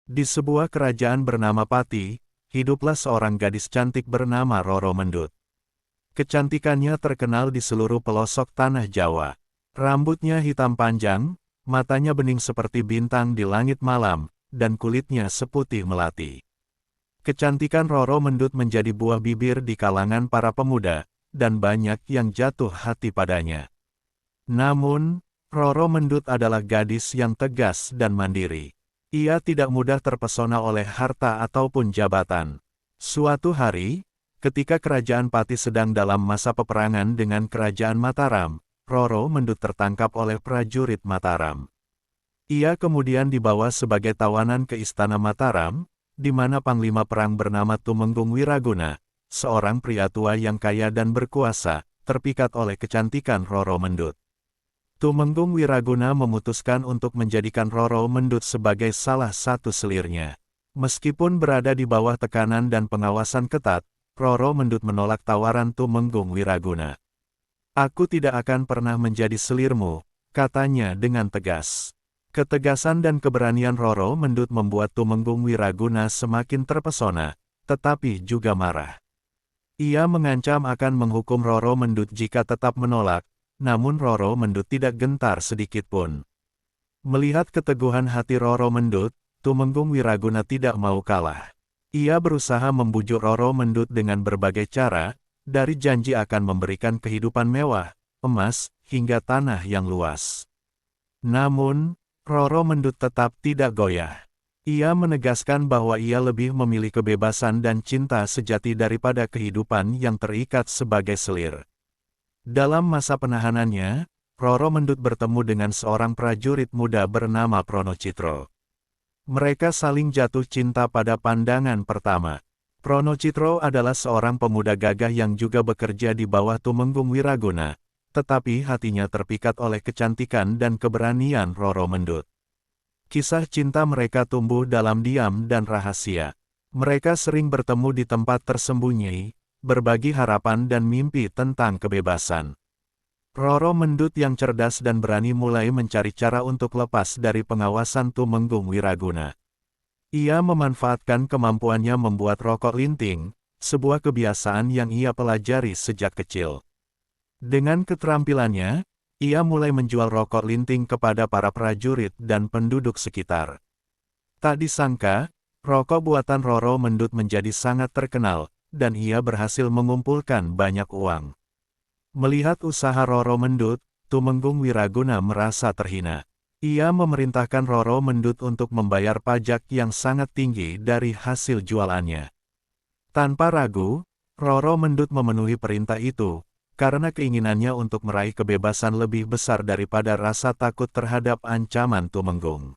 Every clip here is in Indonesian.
Di sebuah kerajaan bernama Pati, hiduplah seorang gadis cantik bernama Roro Mendut. Kecantikannya terkenal di seluruh pelosok tanah Jawa. Rambutnya hitam panjang, matanya bening seperti bintang di langit malam, dan kulitnya seputih melati. Kecantikan Roro Mendut menjadi buah bibir di kalangan para pemuda, dan banyak yang jatuh hati padanya. Namun, Roro Mendut adalah gadis yang tegas dan mandiri. Ia tidak mudah terpesona oleh harta ataupun jabatan. Suatu hari, ketika kerajaan Pati sedang dalam masa peperangan dengan kerajaan Mataram, Roro Mendut tertangkap oleh prajurit Mataram. Ia kemudian dibawa sebagai tawanan ke istana Mataram, di mana panglima perang bernama Tumenggung Wiraguna, seorang pria tua yang kaya dan berkuasa, terpikat oleh kecantikan Roro Mendut. Tumenggung Wiraguna memutuskan untuk menjadikan Roro Mendut sebagai salah satu selirnya. Meskipun berada di bawah tekanan dan pengawasan ketat, Roro Mendut menolak tawaran Tumenggung Wiraguna. "Aku tidak akan pernah menjadi selirmu," katanya dengan tegas. Ketegasan dan keberanian Roro Mendut membuat Tumenggung Wiraguna semakin terpesona, tetapi juga marah. Ia mengancam akan menghukum Roro Mendut jika tetap menolak, namun Roro Mendut tidak gentar sedikitpun. Melihat keteguhan hati Roro Mendut, Tumenggung Wiraguna tidak mau kalah. Ia berusaha membujuk Roro Mendut dengan berbagai cara, dari janji akan memberikan kehidupan mewah, emas, hingga tanah yang luas. Namun, Roro Mendut tetap tidak goyah. Ia menegaskan bahwa ia lebih memilih kebebasan dan cinta sejati daripada kehidupan yang terikat sebagai selir. Dalam masa penahanannya, Roro Mendut bertemu dengan seorang prajurit muda bernama Pronocitro. Mereka saling jatuh cinta pada pandangan pertama. Pronocitro adalah seorang pemuda gagah yang juga bekerja di bawah Tumenggung Wiraguna, tetapi hatinya terpikat oleh kecantikan dan keberanian Roro Mendut. Kisah cinta mereka tumbuh dalam diam dan rahasia. Mereka sering bertemu di tempat tersembunyi, berbagi harapan dan mimpi tentang kebebasan. Roro Mendut yang cerdas dan berani mulai mencari cara untuk lepas dari pengawasan Tumenggung Wiraguna. Ia memanfaatkan kemampuannya membuat rokok linting, sebuah kebiasaan yang ia pelajari sejak kecil. Dengan keterampilannya, ia mulai menjual rokok linting kepada para prajurit dan penduduk sekitar. Tak disangka, rokok buatan Roro Mendut menjadi sangat terkenal, dan ia berhasil mengumpulkan banyak uang. Melihat usaha Roro Mendut, Tumenggung Wiraguna merasa terhina. Ia memerintahkan Roro Mendut untuk membayar pajak yang sangat tinggi dari hasil jualannya. Tanpa ragu, Roro Mendut memenuhi perintah itu, karena keinginannya untuk meraih kebebasan lebih besar daripada rasa takut terhadap ancaman Tumenggung.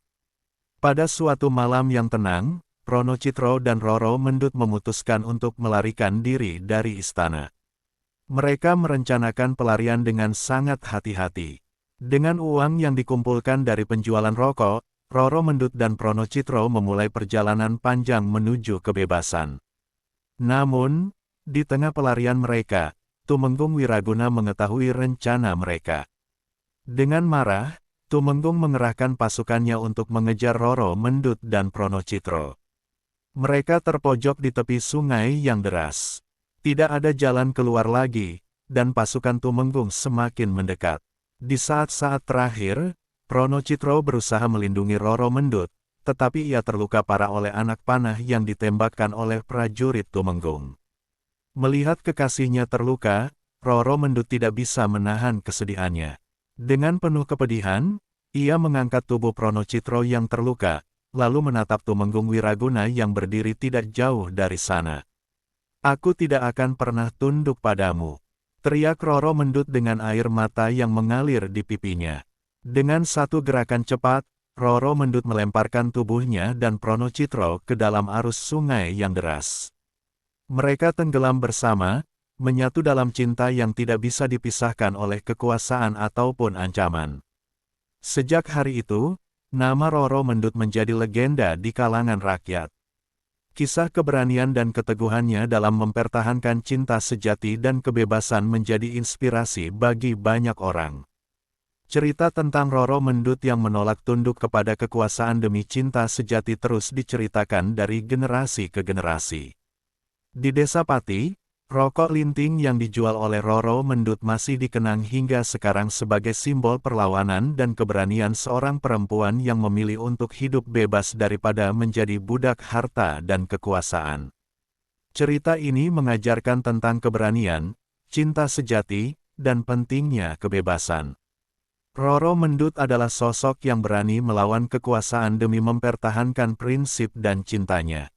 Pada suatu malam yang tenang, Pronocitro dan Roro Mendut memutuskan untuk melarikan diri dari istana. Mereka merencanakan pelarian dengan sangat hati-hati. Dengan uang yang dikumpulkan dari penjualan rokok, Roro Mendut dan Pronocitro memulai perjalanan panjang menuju kebebasan. Namun, di tengah pelarian mereka, Tumenggung Wiraguna mengetahui rencana mereka. Dengan marah, Tumenggung mengerahkan pasukannya untuk mengejar Roro Mendut dan Pronocitro. Mereka terpojok di tepi sungai yang deras. Tidak ada jalan keluar lagi, dan pasukan Tumenggung semakin mendekat. Di saat-saat terakhir, Pronocitro berusaha melindungi Roro Mendut, tetapi ia terluka parah oleh anak panah yang ditembakkan oleh prajurit Tumenggung. Melihat kekasihnya terluka, Roro Mendut tidak bisa menahan kesedihannya. Dengan penuh kepedihan, ia mengangkat tubuh Pronocitro yang terluka, lalu menatap Tumenggung Wiraguna yang berdiri tidak jauh dari sana. "Aku tidak akan pernah tunduk padamu," teriak Roro Mendut dengan air mata yang mengalir di pipinya. Dengan satu gerakan cepat, Roro Mendut melemparkan tubuhnya dan Pronocitro ke dalam arus sungai yang deras. Mereka tenggelam bersama, menyatu dalam cinta yang tidak bisa dipisahkan oleh kekuasaan ataupun ancaman. Sejak hari itu, nama Roro Mendut menjadi legenda di kalangan rakyat. Kisah keberanian dan keteguhannya dalam mempertahankan cinta sejati dan kebebasan menjadi inspirasi bagi banyak orang. Cerita tentang Roro Mendut yang menolak tunduk kepada kekuasaan demi cinta sejati terus diceritakan dari generasi ke generasi. Di Desa Pati, rokok linting yang dijual oleh Roro Mendut masih dikenang hingga sekarang sebagai simbol perlawanan dan keberanian seorang perempuan yang memilih untuk hidup bebas daripada menjadi budak harta dan kekuasaan. Cerita ini mengajarkan tentang keberanian, cinta sejati, dan pentingnya kebebasan. Roro Mendut adalah sosok yang berani melawan kekuasaan demi mempertahankan prinsip dan cintanya.